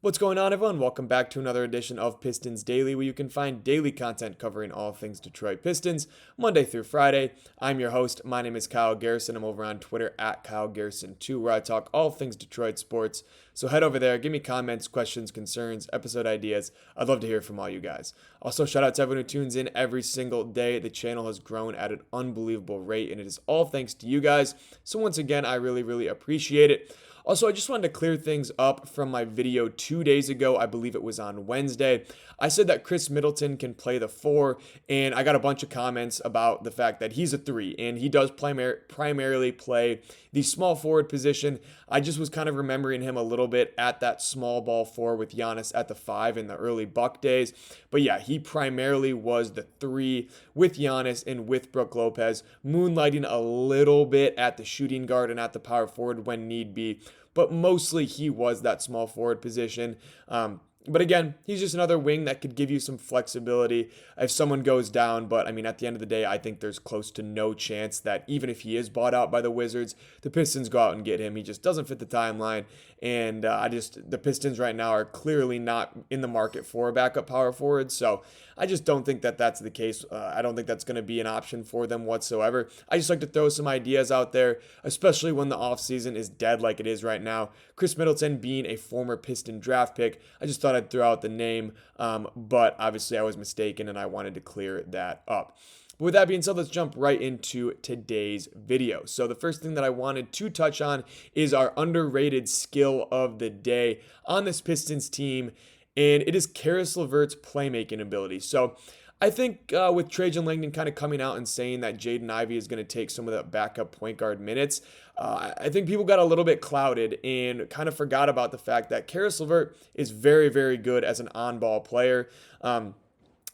What's going on, everyone? Welcome back to another edition of Pistons Daily, where you can find daily content covering all things Detroit Pistons, Monday through Friday. I'm your host. My name is Kyle Garrison. I'm over on Twitter at Kyle Garrison2, where I talk all things Detroit sports. So head over there, give me comments, questions, concerns, episode ideas. I'd love to hear from all you guys. Also, shout out to everyone who tunes in every single day. The channel has grown at an unbelievable rate, and it is all thanks to you guys. So once again, I really appreciate it. Also, I just wanted to clear things up from my video 2 days ago. I believe it was on Wednesday. I said that Chris Middleton can play the 4, and I got a bunch of comments about the fact that he's a 3, and he does primarily play the small forward position. I just was kind of remembering him a little bit at that small ball 4 with Giannis at the 5 in the early Buck days. But yeah, he primarily was the 3 with Giannis and with Brook Lopez, moonlighting a little bit at the shooting guard and at the power forward when need be. But mostly he was that small forward position. But again, he's just another wing that could give you some flexibility if someone goes down. But I mean, at the end of the day, I think there's close to no chance that even if he is bought out by the Wizards, the Pistons go out and get him. He just doesn't fit the timeline. And the Pistons right now are clearly not in the market for a backup power forward. So I just don't think that that's the case. I don't think that's going to be an option for them whatsoever. I just like to throw some ideas out there, especially when the offseason is dead like it is right now. Chris Middleton being a former Piston draft pick, I just thought I'd throw out the name, but obviously I was mistaken and I wanted to clear that up. With that being said, let's jump right into today's video. So the first thing that I wanted to touch on is our underrated skill of the day on this Pistons team, and it is Caris LeVert's playmaking ability. So I think with Trajan Langdon kind of coming out and saying that Jaden Ivey is going to take some of the backup point guard minutes, I think people got a little bit clouded and kind of forgot about the fact that Caris LeVert is very good as an on-ball player.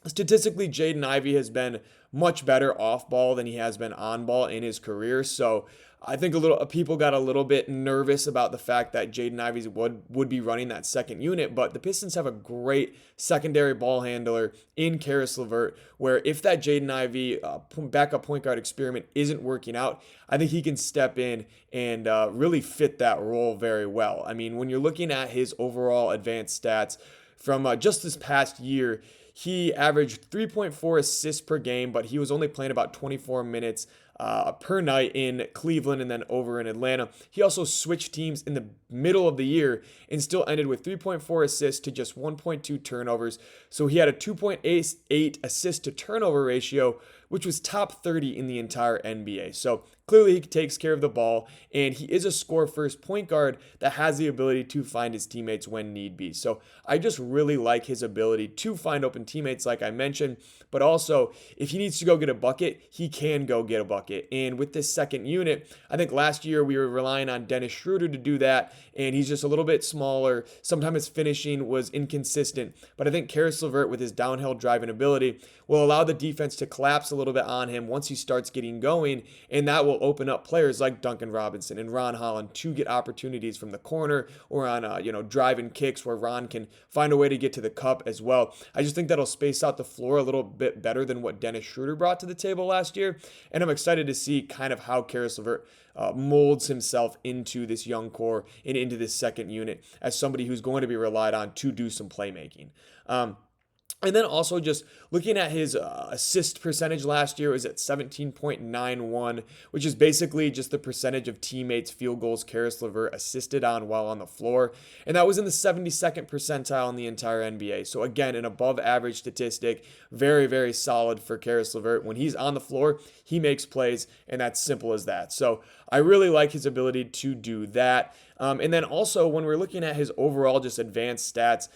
Statistically, Jaden Ivey has been much better off ball than he has been on ball in his career. So I think people got a little bit nervous about the fact that Jaden Ivey would be running that second unit, but the Pistons have a great secondary ball handler in Caris LeVert, where if that Jaden Ivey backup point guard experiment isn't working out, I think he can step in and really fit that role very well. I mean, when you're looking at his overall advanced stats from just this past year, he averaged 3.4 assists per game, but he was only playing about 24 minutes per night in Cleveland and then over in Atlanta. He also switched teams in the middle of the year and still ended with 3.4 assists to just 1.2 turnovers. So he had a 2.88 assist to turnover ratio, which was top 30 in the entire NBA. So clearly he takes care of the ball, and he is a score-first point guard that has the ability to find his teammates when need be. So I just really like his ability to find open teammates, like I mentioned, but also if he needs to go get a bucket, he can go get a bucket. And with this second unit, I think last year we were relying on Dennis Schroeder to do that, and he's just a little bit smaller. Sometimes his finishing was inconsistent, but I think Caris LeVert with his downhill driving ability will allow the defense to collapse a little bit on him once he starts getting going, and that will open up players like Duncan Robinson and Ron Holland to get opportunities from the corner or on driving kicks where Ron can find a way to get to the cup as well. I just think that'll space out the floor a little bit better than what Dennis Schroeder brought to the table last year, and I'm excited to see kind of how Caris LeVert molds himself into this young core and into this second unit as somebody who's going to be relied on to do some playmaking. And then also just looking at his assist percentage last year, was at 17.91, which is basically just the percentage of teammates' field goals Caris LeVert assisted on while on the floor. And that was in the 72nd percentile in the entire NBA. So again, an above average statistic, very solid for Caris LeVert. When he's on the floor, he makes plays, and that's simple as that. So I really like his ability to do that. And then also when we're looking at his overall just advanced stats,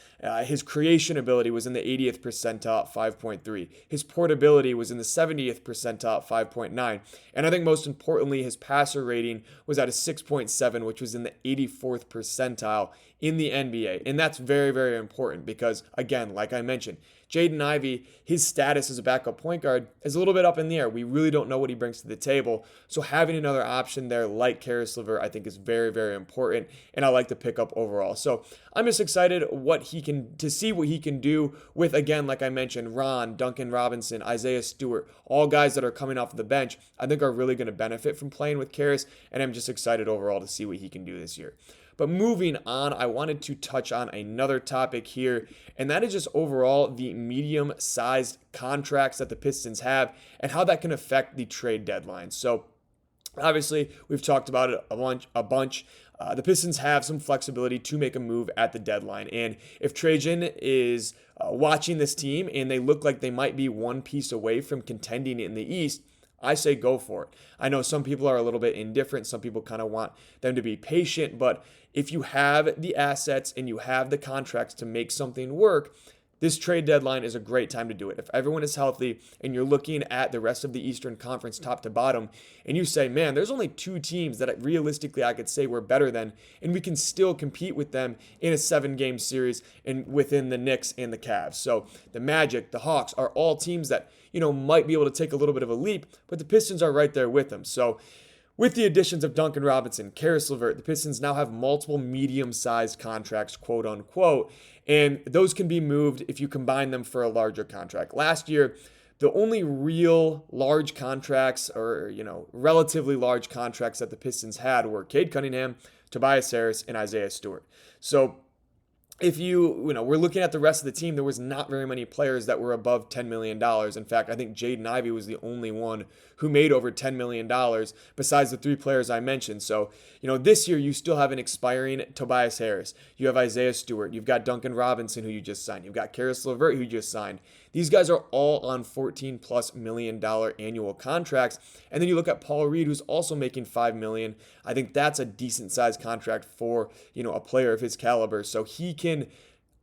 his creation ability was in the 80th percentile, 5.3. His portability was in the 70th percentile, 5.9. And I think most importantly, his passer rating was at a 6.7, which was in the 84th percentile in the NBA. And that's very important because, again, like I mentioned, Jaden Ivey, his status as a backup point guard is a little bit up in the air. We really don't know what he brings to the table. So having another option there like Caris LeVert, I think is very important, and I like the pickup overall. So I'm just excited to see what he can do with, again, like I mentioned, Ron, Duncan Robinson, Isaiah Stewart, all guys that are coming off the bench, I think are really going to benefit from playing with Caris, and I'm just excited overall to see what he can do this year. But moving on, I wanted to touch on another topic here, and that is just overall the medium-sized contracts that the Pistons have and how that can affect the trade deadline. So obviously, we've talked about it a bunch. The Pistons have some flexibility to make a move at the deadline. And if Trajan is watching this team and they look like they might be one piece away from contending in the East, I say go for it. I know some people are a little bit indifferent. Some people kind of want them to be patient. But if you have the assets and you have the contracts to make something work, this trade deadline is a great time to do it. If everyone is healthy and you're looking at the rest of the Eastern Conference top to bottom and you say, man, there's only 2 teams that realistically I could say we're better than, and we can still compete with them in a 7-game series and within the Knicks and the Cavs. So the Magic, the Hawks are all teams that, might be able to take a little bit of a leap, but the Pistons are right there with them. So with the additions of Duncan Robinson, Karis LeVert, the Pistons now have multiple medium-sized contracts, quote unquote, and those can be moved if you combine them for a larger contract. Last year, the only real large contracts or, relatively large contracts that the Pistons had were Cade Cunningham, Tobias Harris, and Isaiah Stewart. So if we're looking at the rest of the team, there was not very many players that were above $10 million. In fact, I think Jaden Ivey was the only one who made over $10 million besides the 3 players I mentioned. So, this year you still have an expiring Tobias Harris. You have Isaiah Stewart. You've got Duncan Robinson, who you just signed. You've got Karis LeVert, who you just signed. These guys are all on $14+ million annual contracts. And then you look at Paul Reed, who's also making $5 million. I think that's a decent sized contract for, a player of his caliber. So he can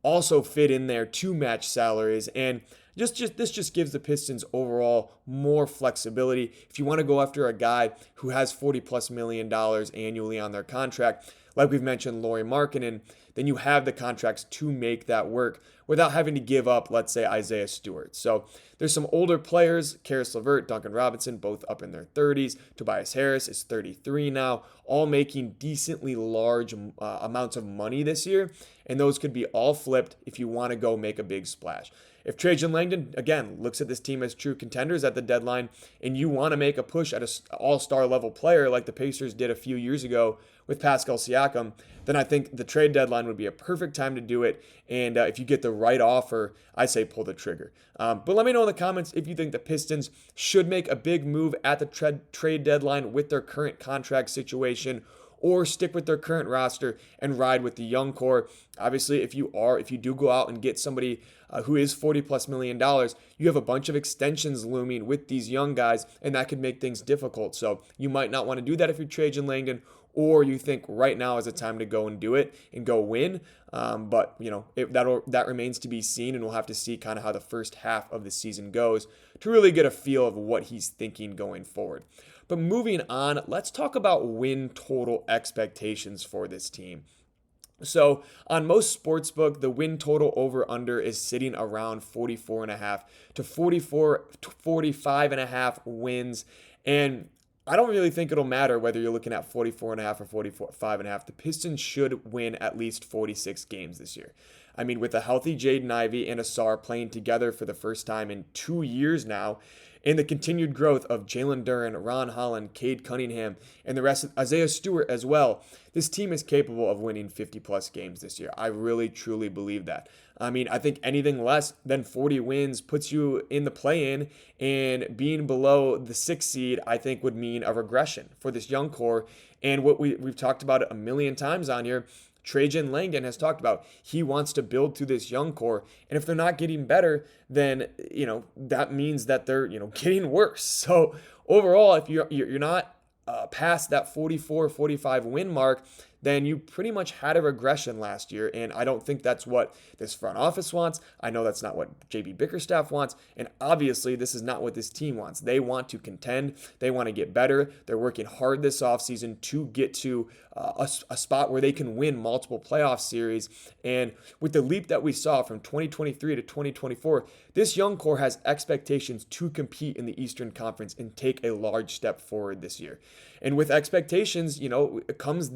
also fit in there to match salaries. And this just gives the Pistons overall more flexibility. If you want to go after a guy who has $40+ million annually on their contract, like we've mentioned, Lauri Markkanen, then you have the contracts to make that work without having to give up, let's say, Isaiah Stewart. So there's some older players, Karis LeVert, Duncan Robinson, both up in their 30s. Tobias Harris is 33 now, all making decently large amounts of money this year. And those could be all flipped if you want to go make a big splash. If Trajan Langdon, again, looks at this team as true contenders at the deadline and you want to make a push at an all-star level player like the Pacers did a few years ago with Pascal Siakam, then I think the trade deadline would be a perfect time to do it. And if you get the right offer, I say pull the trigger. But let me know in the comments if you think the Pistons should make a big move at the trade deadline with their current contract situation, or stick with their current roster and ride with the young core. Obviously, if you do go out and get somebody who is $40+ million, you have a bunch of extensions looming with these young guys, and that could make things difficult. So you might not want to do that if you're Trajan Langdon, or you think right now is a time to go and do it and go win. But that remains to be seen, and we'll have to see kind of how the first half of the season goes to really get a feel of what he's thinking going forward. But moving on, let's talk about win total expectations for this team. So on most sportsbook, the win total over under is sitting around 44.5 to 45.5 wins. And I don't really think it'll matter whether you're looking at 44.5 or 45.5. The Pistons should win at least 46 games this year. I mean, with a healthy Jaden Ivey and Asar playing together for the first time in 2 years now, and the continued growth of Jalen Duren, Ron Holland, Cade Cunningham, and the rest of Isaiah Stewart as well, this team is capable of winning 50+ games this year. I really, truly believe that. I mean, I think anything less than 40 wins puts you in the play-in, and being below the 6th seed, I think, would mean a regression for this young core. And what we've talked about it a million times on here, Trajan Langdon has talked about, he wants to build to this young core. And if they're not getting better, then, that means that they're, getting worse. So overall, if you're not past that 44, 45 win mark, then you pretty much had a regression last year. And I don't think that's what this front office wants. I know that's not what JB Bickerstaff wants. And obviously, this is not what this team wants. They want to contend. They want to get better. They're working hard this offseason to get to a spot where they can win multiple playoff series. And with the leap that we saw from 2023 to 2024, this young core has expectations to compete in the Eastern Conference and take a large step forward this year. And with expectations, it comes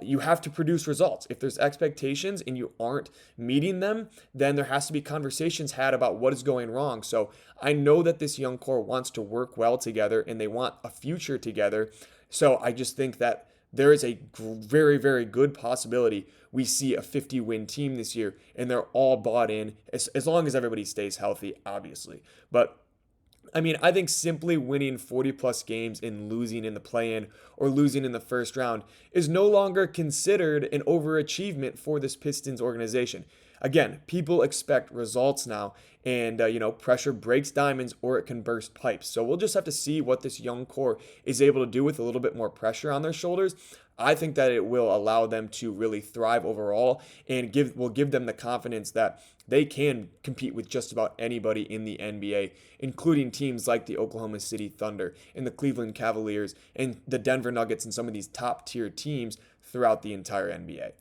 you have to produce results. If there's expectations and you aren't meeting them, then there has to be conversations had about what is going wrong. So I know that this young core wants to work well together and they want a future together. So I just think that there is a very, very good possibility we see a 50-win team this year, and they're all bought in, as long as everybody stays healthy, obviously. But I mean, I think simply winning 40 plus games and losing in the play-in or losing in the first round is no longer considered an overachievement for this Pistons organization. Again, people expect results now, and pressure breaks diamonds or it can burst pipes. So we'll just have to see what this young core is able to do with a little bit more pressure on their shoulders. I think that it will allow them to really thrive overall and will give them the confidence that they can compete with just about anybody in the NBA, including teams like the Oklahoma City Thunder and the Cleveland Cavaliers and the Denver Nuggets and some of these top-tier teams throughout the entire NBA.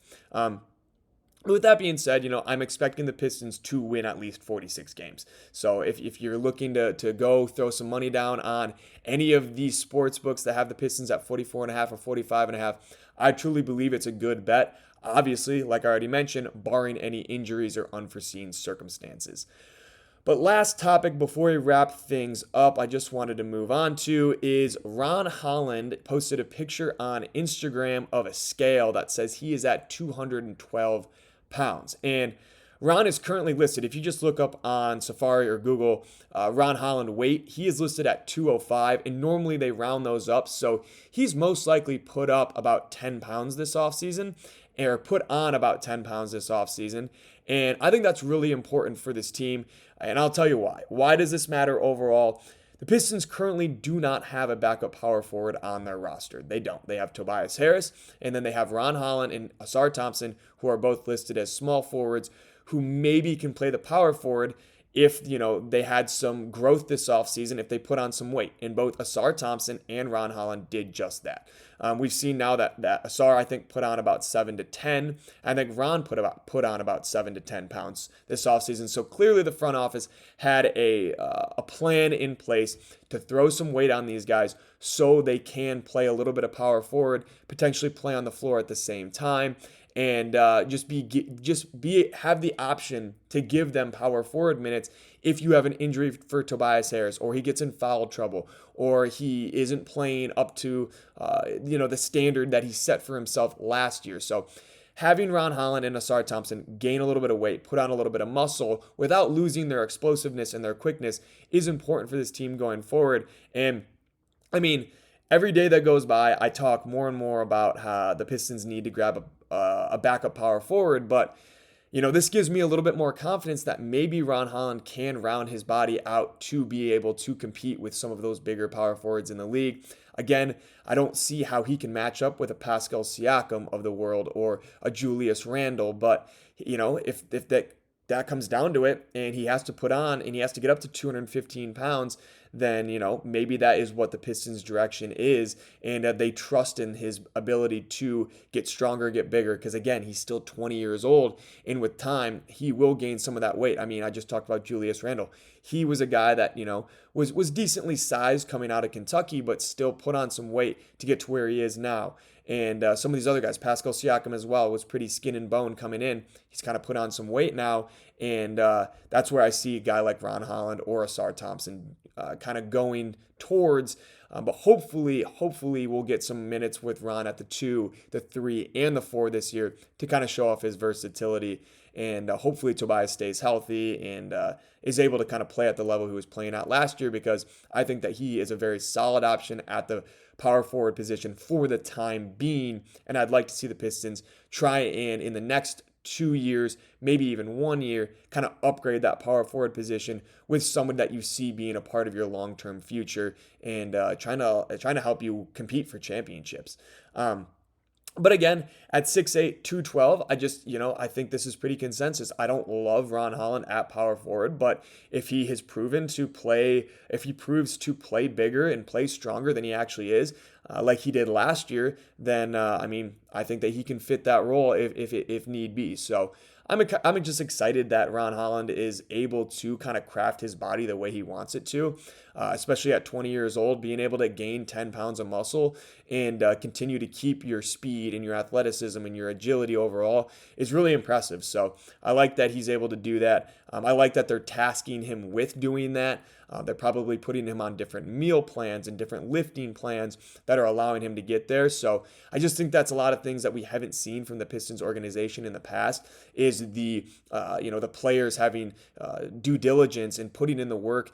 With that being said, I'm expecting the Pistons to win at least 46 games. So if you're looking to go throw some money down on any of these sports books that have the Pistons at 44.5 or 45.5, I truly believe it's a good bet. Obviously, like I already mentioned, barring any injuries or unforeseen circumstances. But last topic before we wrap things up, I just wanted to move on to is Ron Holland posted a picture on Instagram of a scale that says he is at 212 pounds. And Ron is currently listed, if you just look up on Safari or Google, Ron Holland weight, he is listed at 205, and normally they round those up. So he's most likely put up about 10 pounds this offseason, or put on about 10 pounds this offseason. And I think that's really important for this team. And I'll tell you why. Why does this matter overall? The Pistons currently do not have a backup power forward on their roster. They don't. They have Tobias Harris, and then they have Ron Holland and Asar Thompson, who are both listed as small forwards, who maybe can play the power forward if, they had some growth this offseason, if they put on some weight. And both Asar Thompson and Ron Holland did just that. We've seen now that Asar, I think, put on about 7 to 10. I think Ron put on about 7 to 10 pounds this offseason. So clearly the front office had a plan in place to throw some weight on these guys so they can play a little bit of power forward, potentially play on the floor at the same time, and have the option to give them power forward minutes if you have an injury for Tobias Harris, or he gets in foul trouble, or he isn't playing up to the standard that he set for himself last year. So having Ron Holland and Asar Thompson gain a little bit of weight, put on a little bit of muscle without losing their explosiveness and their quickness is important for this team going forward. And I mean, every day that goes by, I talk more and more about how the Pistons need to grab a backup power forward, but this gives me a little bit more confidence that maybe Ron Holland can round his body out to be able to compete with some of those bigger power forwards in the league. Again, I don't see how he can match up with a Pascal Siakam of the world or a Julius Randle, but if that comes down to it and he has to put on and he has to get up to 215 pounds, then, maybe that is what the Pistons' direction is, and they trust in his ability to get stronger, get bigger, because, again, he's still 20 years old, and with time, he will gain some of that weight. I mean, I just talked about Julius Randle. He was a guy that, was decently sized coming out of Kentucky, but still put on some weight to get to where he is now. And some of these other guys, Pascal Siakam as well, was pretty skin and bone coming in. He's kind of put on some weight now, and that's where I see a guy like Ron Holland or Asar Thompson kind of going towards. But hopefully we'll get some minutes with Ron at the 2, the 3, and the 4 this year to kind of show off his versatility. And hopefully Tobias stays healthy and is able to kind of play at the level he was playing at last year, because I think that he is a very solid option at the power forward position for the time being. And I'd like to see the Pistons try and in the next 2 years, maybe even 1 year, kind of upgrade that power forward position with someone that you see being a part of your long-term future and trying to help you compete for championships. But again, at 6'8", 212, I think this is pretty consensus. I don't love Ron Holland at power forward, but if he proves to play bigger and play stronger than he actually is, like he did last year, then, I think that he can fit that role if need be. So I'm just excited that Ron Holland is able to kind of craft his body the way he wants it to, especially at 20 years old, being able to gain 10 pounds of muscle and continue to keep your speed and your athleticism and your agility overall is really impressive. So I like that he's able to do that. I like that they're tasking him with doing that. They're probably putting him on different meal plans and different lifting plans that are allowing him to get there. So I just think that's a lot of things that we haven't seen from the Pistons organization in the past, is the players having due diligence and putting in the work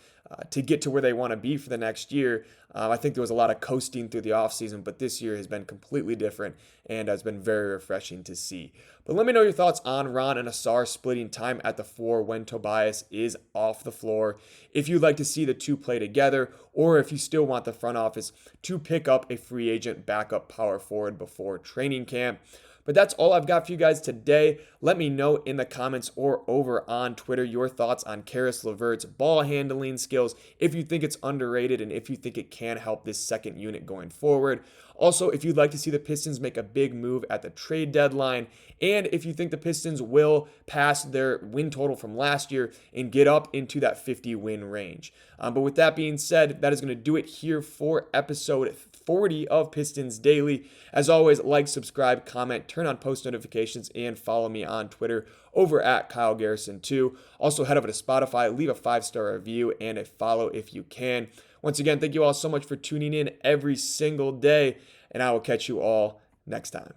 to get to where they want to be for the next year. I think there was a lot of coasting through the offseason, but this year has been completely different and has been very refreshing to see. But let me know your thoughts on Ron and Ausar splitting time at the 4 when Tobias is off the floor. If you'd like to see the two play together, or if you still want the front office to pick up a free agent backup power forward before training camp. But that's all I've got for you guys today. Let me know in the comments or over on Twitter your thoughts on Caris LeVert's ball handling skills, if you think it's underrated and if you think it can help this second unit going forward. Also, if you'd like to see the Pistons make a big move at the trade deadline, and if you think the Pistons will pass their win total from last year and get up into that 50-win range. But with that being said, that is going to do it here for episode 40 of Pistons Daily. As always, like, subscribe, comment, turn on post notifications, and follow me on Twitter over at Kyle Garrison 2. Also, head over to Spotify, leave a 5-star review and a follow if you can. Once again, thank you all so much for tuning in every single day, and I will catch you all next time.